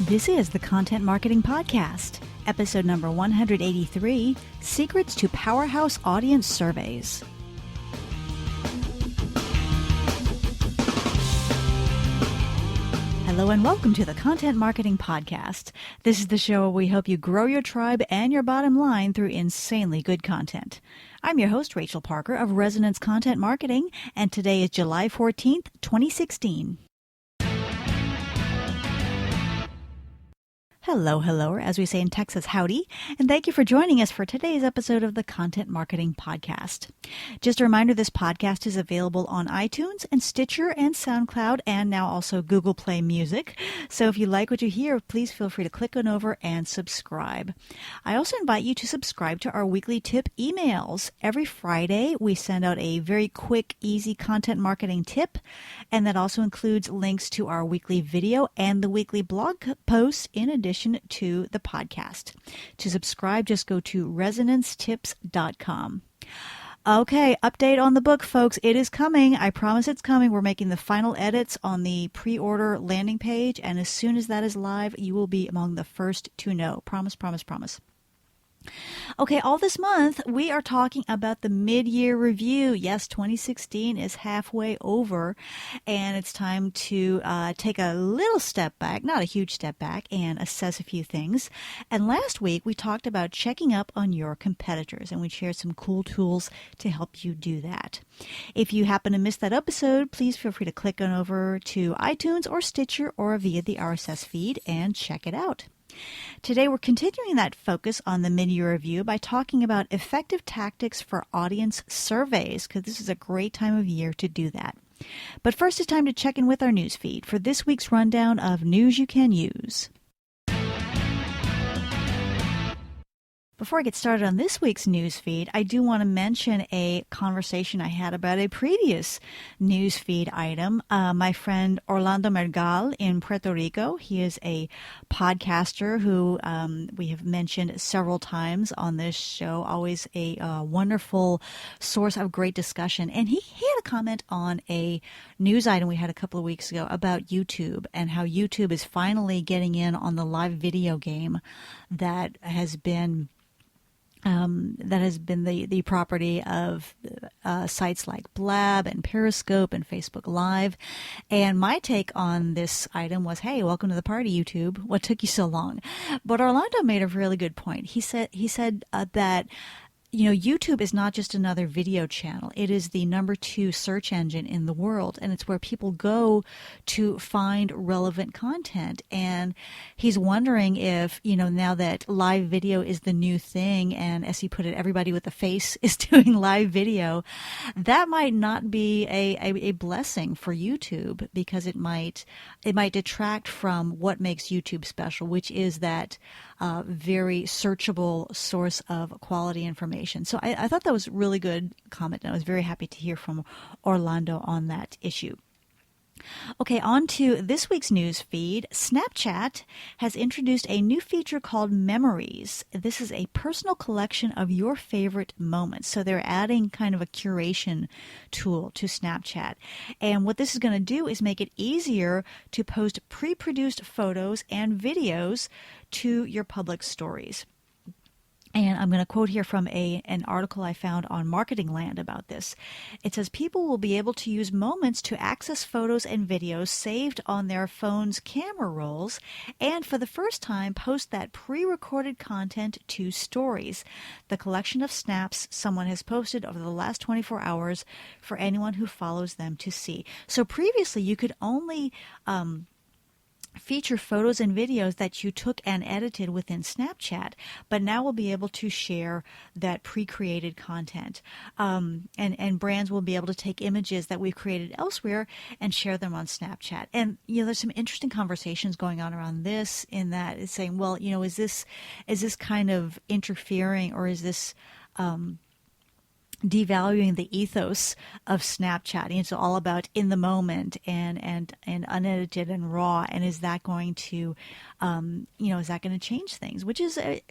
This is the Content Marketing Podcast, episode number 183, Secrets to Powerhouse Audience Surveys. Hello and welcome to the Content Marketing Podcast. This is the show where we help you grow your tribe and your bottom line through insanely good content. I'm your host, Rachel Parker of Resonance Content Marketing, and today is July 14th, 2016. Hello, or as we say in Texas, howdy, and thank you for joining us for today's episode of the Content Marketing Podcast. Just a reminder, this podcast is available on iTunes and Stitcher and SoundCloud and now also Google Play Music. So if you like what you hear, please feel free to click on over and subscribe. I also invite you to subscribe to our weekly tip emails. Every Friday, we send out a very quick, easy content marketing tip, and that also includes links to our weekly video and the weekly blog posts in addition to the podcast. To subscribe, just go to resonancetips.com. Okay, update on the book, folks. It is coming. I promise it's coming. We're making the final edits on the pre-order landing page, and as soon as that is live, you will be among the first to know. Promise. Okay, all this month, we are talking about the mid-year review. Yes, 2016 is halfway over, and it's time to take a little step back, not a huge step back, and assess a few things. And last week, we talked about checking up on your competitors, and we shared some cool tools to help you do that. If you happen to miss that episode, please feel free to click on over to iTunes or Stitcher or via the RSS feed and check it out. Today, we're continuing that focus on the mid-year review by talking about effective tactics for audience surveys, because this is a great time of year to do that. But first, it's time to check in with our news feed for this week's rundown of news you can use. Before I get started on this week's news feed, I do want to mention a conversation I had about a previous news feed item. My friend Orlando Mergal in Puerto Rico, he is a podcaster who we have mentioned several times on this show, always a wonderful source of great discussion. And he had a comment on a news item we had a couple of weeks ago about YouTube and how YouTube is finally getting in on the live video game that has been the property of sites like Blab and Periscope and Facebook Live. And my take on this item was, hey, welcome to the party, YouTube. What took you so long? But Orlando made a really good point. He said that YouTube is not just another video channel. It is the number 2 search engine in the world, and it's where people go to find relevant content. And he's wondering if, now that live video is the new thing, and as he put it, everybody with a face is doing live video, that might not be a blessing for YouTube, because it might detract from what makes YouTube special, which is that very searchable source of quality information. So I thought that was a really good comment, and I was very happy to hear from Orlando on that issue. Okay, on to this week's news feed. Snapchat has introduced a new feature called Memories. This is a personal collection of your favorite moments. So they're adding kind of a curation tool to Snapchat. And what this is going to do is make it easier to post pre-produced photos and videos to your public stories. And I'm going to quote here from an article I found on Marketing Land about this. It says, people will be able to use Moments to access photos and videos saved on their phone's camera rolls, and for the first time, post that pre-recorded content to Stories, the collection of snaps someone has posted over the last 24 hours for anyone who follows them to see. So previously, you could only feature photos and videos that you took and edited within Snapchat, but now we'll be able to share that pre-created content. And brands will be able to take images that we've created elsewhere and share them on Snapchat. And, there's some interesting conversations going on around this, in that it's saying, well, is this kind of interfering, or is this devaluing the ethos of Snapchat? It's all about in the moment and unedited and raw. And is that going to, is that going to change things? Which is a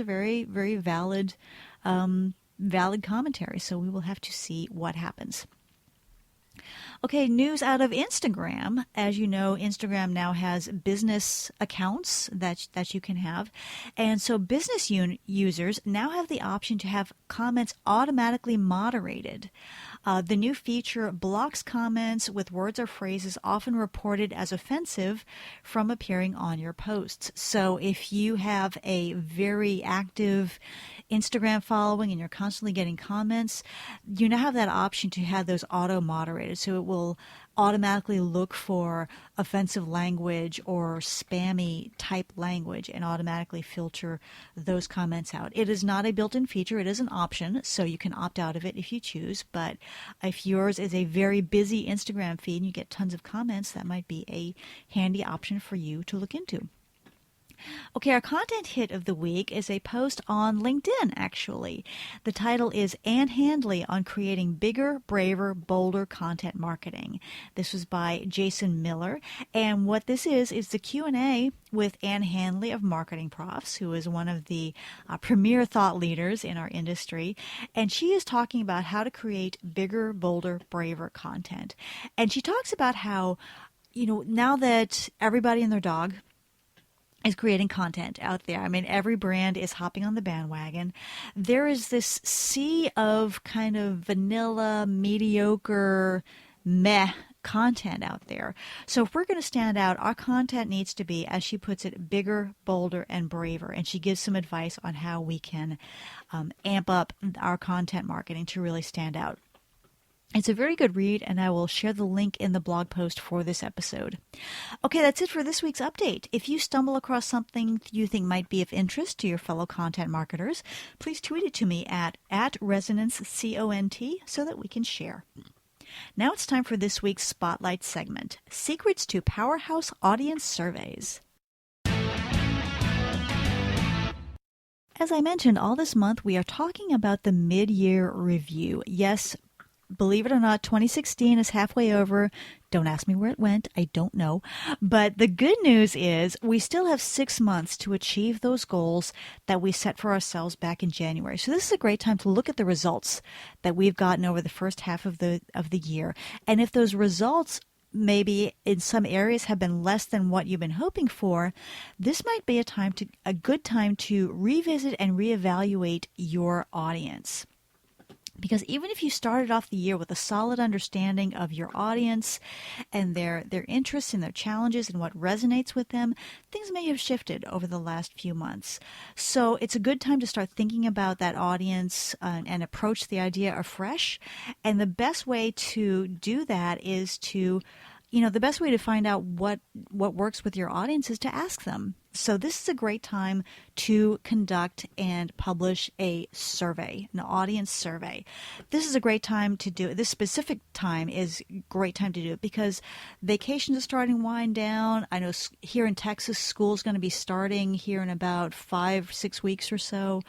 very, very valid commentary. So we will have to see what happens. Okay, news out of Instagram. As you know, Instagram now has business accounts that you can have. And so business users now have the option to have comments automatically moderated. The new feature blocks comments with words or phrases often reported as offensive from appearing on your posts. So if you have a very active Instagram following and you're constantly getting comments, you now have that option to have those auto moderated. So it will automatically look for offensive language or spammy type language and automatically filter those comments out. It is not a built-in feature. It is an option, so you can opt out of it if you choose. But if yours is a very busy Instagram feed and you get tons of comments, that might be a handy option for you to look into. Okay, our content hit of the week is a post on LinkedIn, actually. The title is Ann Handley on Creating Bigger, Braver, Bolder Content Marketing. This was by Jason Miller. And what this is the Q&A with Ann Handley of Marketing Profs, who is one of the premier thought leaders in our industry. And she is talking about how to create bigger, bolder, braver content. And she talks about how, now that everybody and their dog is creating content out there. I mean, every brand is hopping on the bandwagon. There is this sea of kind of vanilla, mediocre, meh content out there. So if we're going to stand out, our content needs to be, as she puts it, bigger, bolder, and braver. And she gives some advice on how we can amp up our content marketing to really stand out. It's a very good read, and I will share the link in the blog post for this episode. Okay, that's it for this week's update. If you stumble across something you think might be of interest to your fellow content marketers, please tweet it to me at ResonanceCont so that we can share. Now it's time for this week's Spotlight segment, Secrets to Powerhouse Audience Surveys. As I mentioned, all this month we are talking about the mid-year review. Yes, believe it or not, 2016 is halfway over. Don't ask me where it went. I don't know. But the good news is we still have 6 months to achieve those goals that we set for ourselves back in January. So this is a great time to look at the results that we've gotten over the first half of the year. And if those results maybe in some areas have been less than what you've been hoping for, this might be a good time to revisit and reevaluate your audience. Because even if you started off the year with a solid understanding of your audience and their interests and their challenges and what resonates with them, things may have shifted over the last few months. So it's a good time to start thinking about that audience and approach the idea afresh. And the best way to do that is to, the best way to find out what works with your audience is to ask them. So this is a great time to conduct and publish a survey, an audience survey. This is a great time to do it. This specific time is a great time to do it because vacations are starting to wind down. I know here in Texas, school is going to be starting here in about 5-6 weeks or so.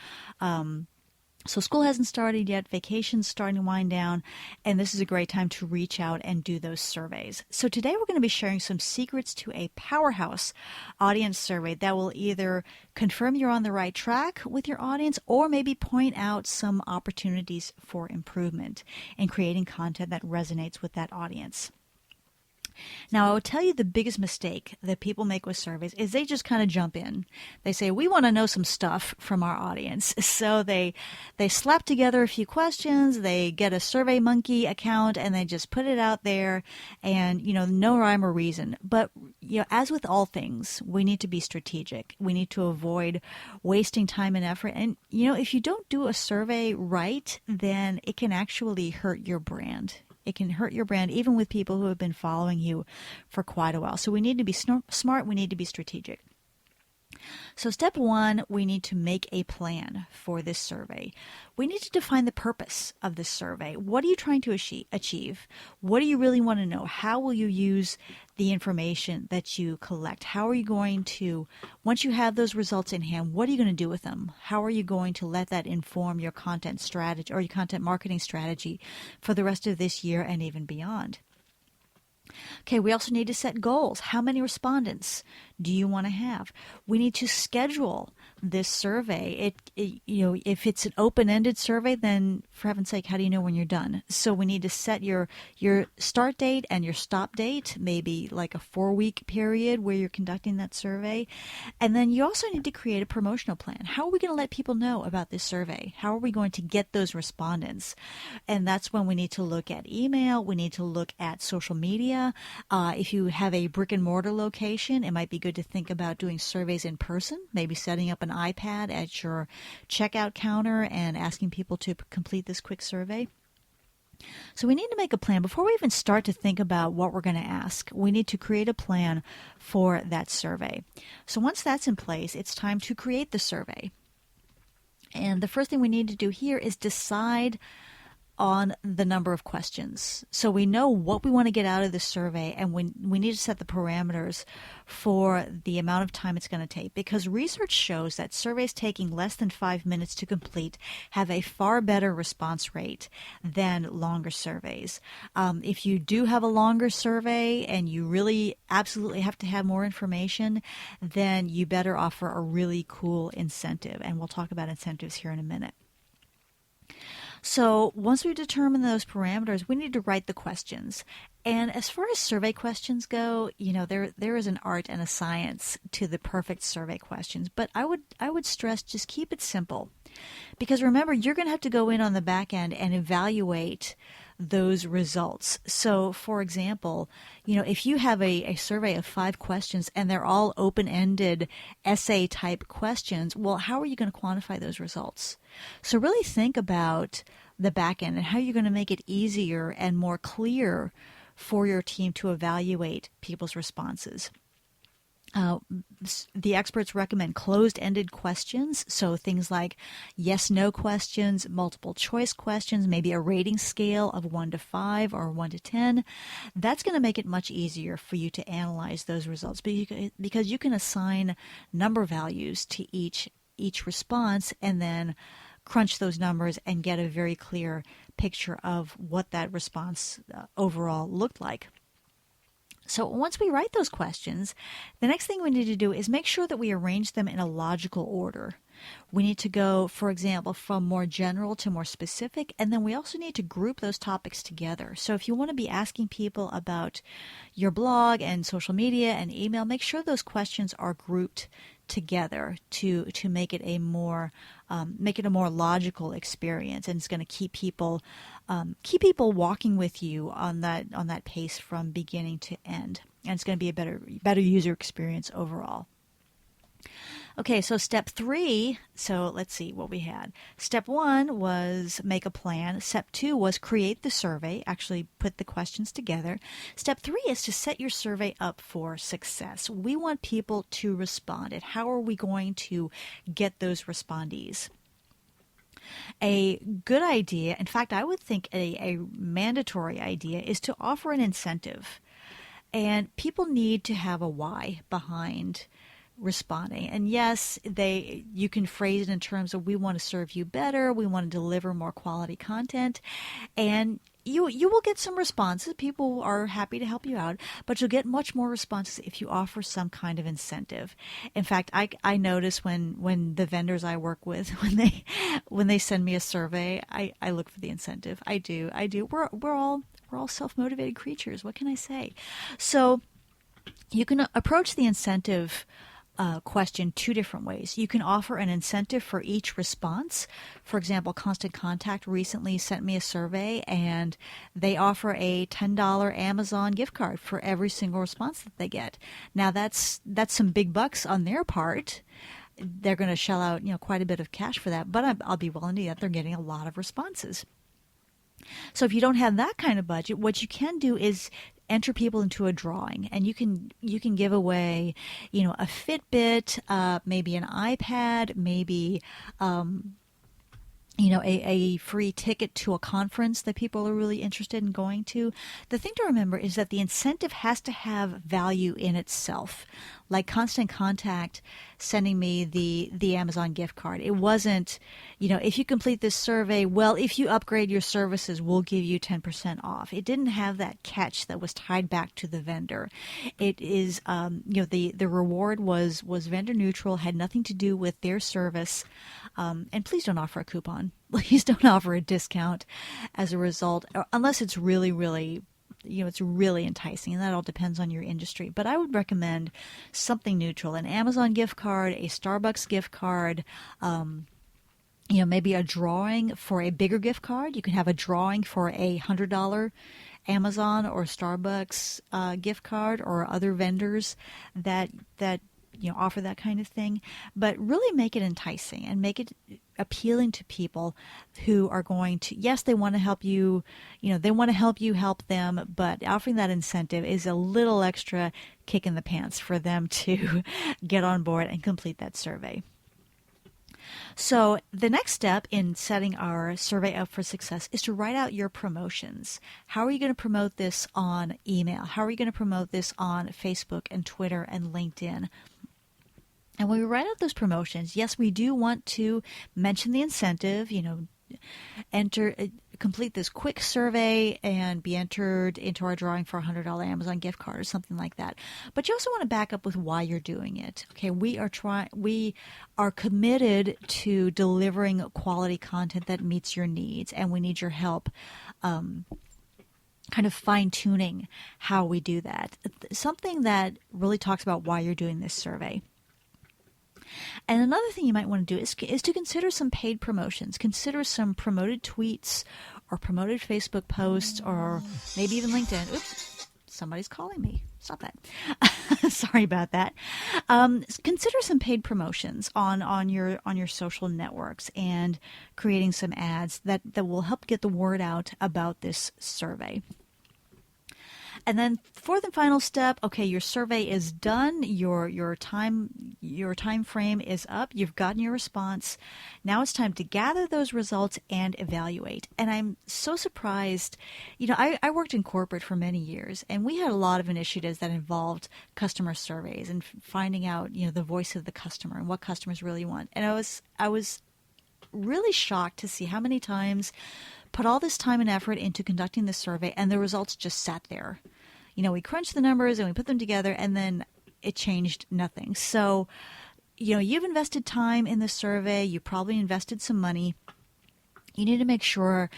So school hasn't started yet, vacation's starting to wind down, and this is a great time to reach out and do those surveys. So today we're going to be sharing some secrets to a powerhouse audience survey that will either confirm you're on the right track with your audience or maybe point out some opportunities for improvement in creating content that resonates with that audience. Now, I will tell you the biggest mistake that people make with surveys is they just kind of jump in. They say, we want to know some stuff from our audience. So they slap together a few questions, they get a SurveyMonkey account, and they just put it out there and, no rhyme or reason. But, as with all things, we need to be strategic. We need to avoid wasting time and effort. And, if you don't do a survey right, then it can actually hurt your brand. It can hurt your brand even with people who have been following you for quite a while. So we need to be smart. We need to be strategic. So step one, we need to make a plan for this survey. We need to define the purpose of this survey. What are you trying to achieve? What do you really want to know? How will you use the information that you collect? How are you going to, once you have those results in hand, what are you going to do with them? How are you going to let that inform your content strategy or your content marketing strategy for the rest of this year and even beyond? Okay, we also need to set goals. How many respondents do you want to have? We need to schedule this survey, if it's an open-ended survey, then for heaven's sake, how do you know when you're done? So we need to set your start date and your stop date, maybe like a 4-week period where you're conducting that survey. And then you also need to create a promotional plan. How are we going to let people know about this survey? How are we going to get those respondents? And that's when we need to look at email. We need to look at social media. If you have a brick and mortar location, it might be good to think about doing surveys in person, maybe setting up an iPad at your checkout counter and asking people to complete this quick survey. So we need to make a plan. Before we even start to think about what we're going to ask, we need to create a plan for that survey. So once that's in place, it's time to create the survey. And the first thing we need to do here is decide on the number of questions. So we know what we want to get out of this survey, and we need to set the parameters for the amount of time it's going to take, because research shows that surveys taking less than 5 minutes to complete have a far better response rate than longer surveys. If you do have a longer survey and you really absolutely have to have more information, then you better offer a really cool incentive, and we'll talk about incentives here in a minute. So once we determine those parameters, we need to write the questions. And as far as survey questions go, there is an art and a science to the perfect survey questions. But I would stress, just keep it simple. Because remember, you're going to have to go in on the back end and evaluate those results. So for example, if you have a survey of 5 questions and they're all open-ended essay type questions, well, how are you going to quantify those results? So really think about the back end and how you're going to make it easier and more clear for your team to evaluate people's responses. The experts recommend closed-ended questions, so things like yes-no questions, multiple choice questions, maybe a rating scale of 1 to 5 or 1 to 10. That's going to make it much easier for you to analyze those results, because you can assign number values to each response and then crunch those numbers and get a very clear picture of what that response overall looked like. So once we write those questions, the next thing we need to do is make sure that we arrange them in a logical order. We need to go, for example, from more general to more specific, and then we also need to group those topics together. So if you want to be asking people about your blog and social media and email, make sure those questions are grouped together to make it a more logical experience, and it's going to keep people walking with you on that pace from beginning to end, and it's going to be a better user experience overall. Okay, so step 3, so let's see what we had. Step 1 was make a plan. Step 2 was create the survey, actually put the questions together. Step 3 is to set your survey up for success. We want people to respond, and how are we going to get those respondees? A good idea, in fact, I would think a mandatory idea, is to offer an incentive. And people need to have a why behind responding. And yes, you can phrase it in terms of, we want to serve you better, we want to deliver more quality content, and you will get some responses. People are happy to help you out, but you'll get much more responses if you offer some kind of incentive. In fact, I notice when the vendors I work with, when they send me a survey, I look for the incentive. I do. We're all self-motivated creatures. What can I say? So you can approach the incentive question 2 different ways. You can offer an incentive for each response. For example, Constant Contact recently sent me a survey, and they offer a $10 Amazon gift card for every single response that they get. Now that's some big bucks on their part. They're going to shell out quite a bit of cash for that, but I'll be willing to bet they're getting a lot of responses. So if you don't have that kind of budget, what you can do is enter people into a drawing, and you can give away, a Fitbit, maybe an iPad, maybe, a free ticket to a conference that people are really interested in going to. The thing to remember is that the incentive has to have value in itself. Like Constant Contact sending me the Amazon gift card. It wasn't, if you complete this survey, well, if you upgrade your services, we'll give you 10% off. It didn't have that catch that was tied back to the vendor. It is, the reward was vendor neutral, had nothing to do with their service. And please don't offer a coupon. Please don't offer a discount as a result, unless it's really, really, it's really enticing, and that all depends on your industry. But I would recommend something neutral: an Amazon gift card, a Starbucks gift card, maybe a drawing for a bigger gift card. You can have a drawing for a $100 Amazon or Starbucks gift card, or other vendors that offer that kind of thing. But really make it enticing and make it appealing to people who are going to, yes, they want to help you, they want to help you help them, but offering that incentive is a little extra kick in the pants for them to get on board and complete that survey. So the next step in setting our survey up for success is to write out your promotions. How are you going to promote this on email? How are you going to promote this on Facebook and Twitter and LinkedIn? And when we write out those promotions, yes, we do want to mention the incentive, complete this quick survey and be entered into our drawing for a $100 Amazon gift card or something like that. But you also want to back up with why you're doing it. Okay, we are committed to delivering quality content that meets your needs, and we need your help kind of fine-tuning how we do that. Something that really talks about why you're doing this survey. And another thing you might want to do is to consider some paid promotions. Consider some promoted tweets or promoted Facebook posts, or maybe even LinkedIn. Oops, somebody's calling me. Stop that. Sorry about that. Consider some paid promotions on your social networks and creating some ads that will help get the word out about this survey. And then fourth and final step, okay, your survey is done, your time frame is up, you've gotten your response. Now it's time to gather those results and evaluate. And I'm so surprised, I worked in corporate for many years, and we had a lot of initiatives that involved customer surveys and finding out, the voice of the customer and what customers really want. And I was really shocked to see how many times put all this time and effort into conducting this survey, and the results just sat there. We crunched the numbers and we put them together, and then it changed nothing. So, you've invested time in the survey. You probably invested some money. You need to make sure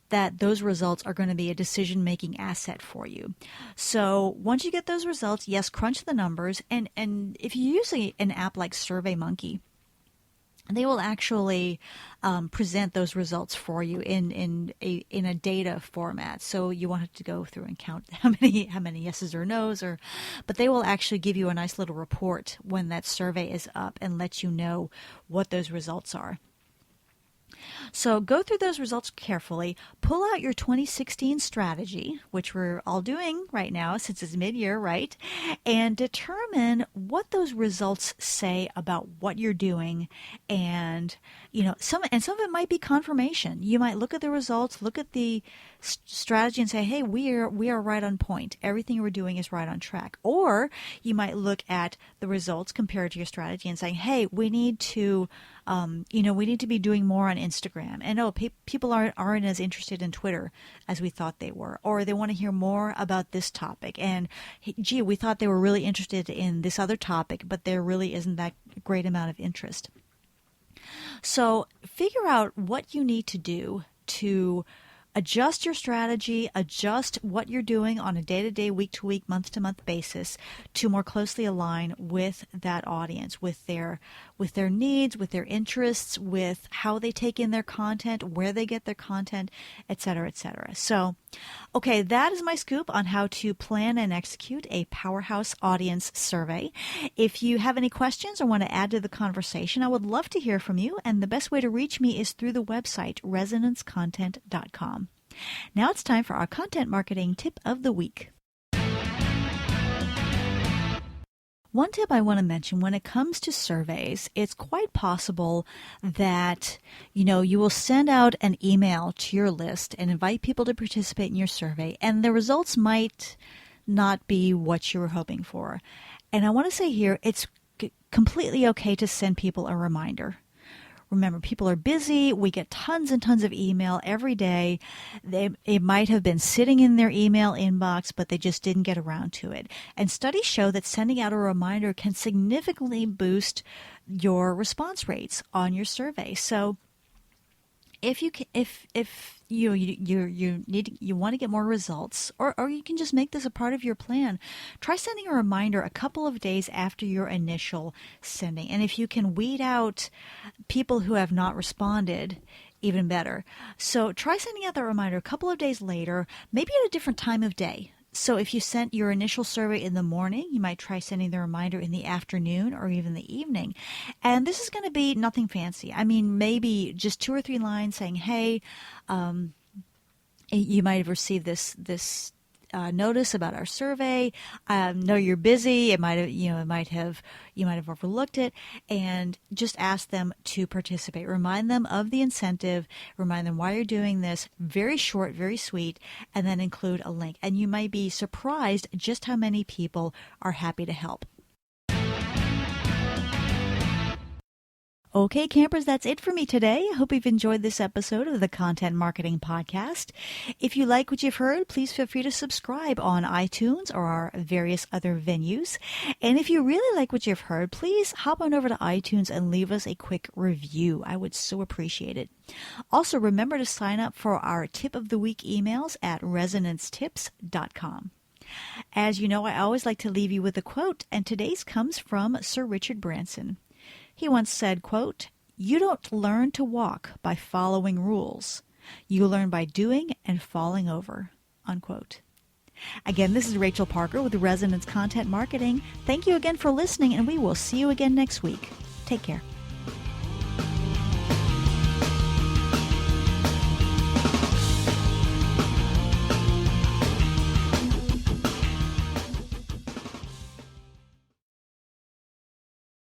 that those results are going to be a decision-making asset for you. So once you get those results, yes, crunch the numbers. And if you use an app like SurveyMonkey, they will actually present those results for you in a data format. So you won't have to go through and count how many yeses or nos, but they will actually give you a nice little report when that survey is up and let you know what those results are. So go through those results carefully, pull out your 2016 strategy, which we're all doing right now since it's mid-year, right? And determine what those results say about what you're doing. And, some of it might be confirmation. You might look at the results, look at the strategy and say, hey, we are right on point. Everything we're doing is right on track. Or you might look at the results compared to your strategy and saying, hey, we need to be doing more on Instagram. And people aren't as interested in Twitter as we thought they were. Or they want to hear more about this topic. And gee, we thought they were really interested in this other topic, but there really isn't that great amount of interest. So figure out what you need to do to adjust your strategy, adjust what you're doing on a day-to-day, week-to-week, month-to-month basis to more closely align with that audience, with their needs, with their interests, with how they take in their content, where they get their content, et cetera, et cetera. So, okay, that is my scoop on how to plan and execute a Powerhouse Audience Survey. If you have any questions or want to add to the conversation, I would love to hear from you, and the best way to reach me is through the website, resonancecontent.com. Now it's time for our content marketing tip of the week. One tip I want to mention when it comes to surveys, it's quite possible that, you will send out an email to your list and invite people to participate in your survey, and the results might not be what you were hoping for. And I want to say here, it's completely okay to send people a reminder. Remember, people are busy. We get tons and tons of email every day. It might have been sitting in their email inbox, but they just didn't get around to it. And studies show that sending out a reminder can significantly boost your response rates on your survey. So if you want to get more results, or you can just make this a part of your plan, try sending a reminder a couple of days after your initial sending. And if you can weed out people who have not responded, even better. So try sending out that reminder a couple of days later, maybe at a different time of day. So if you sent your initial survey in the morning, you might try sending the reminder in the afternoon or even the evening. And this is going to be nothing fancy. I mean, maybe just 2 or 3 lines saying, hey, you might have received this notice about our survey. Know you're busy. You might have overlooked it, and just ask them to participate. Remind them of the incentive. Remind them why you're doing this. Very short, very sweet, and then include a link. And you might be surprised just how many people are happy to help. Okay, campers, that's it for me today. I hope you've enjoyed this episode of the Content Marketing Podcast. If you like what you've heard, please feel free to subscribe on iTunes or our various other venues. And if you really like what you've heard, please hop on over to iTunes and leave us a quick review. I would so appreciate it. Also, remember to sign up for our Tip of the Week emails at resonancetips.com. As you know, I always like to leave you with a quote, and today's comes from Sir Richard Branson. He once said, quote, "You don't learn to walk by following rules. You learn by doing and falling over," unquote. Again, this is Rachel Parker with Resonance Content Marketing. Thank you again for listening, and we will see you again next week. Take care.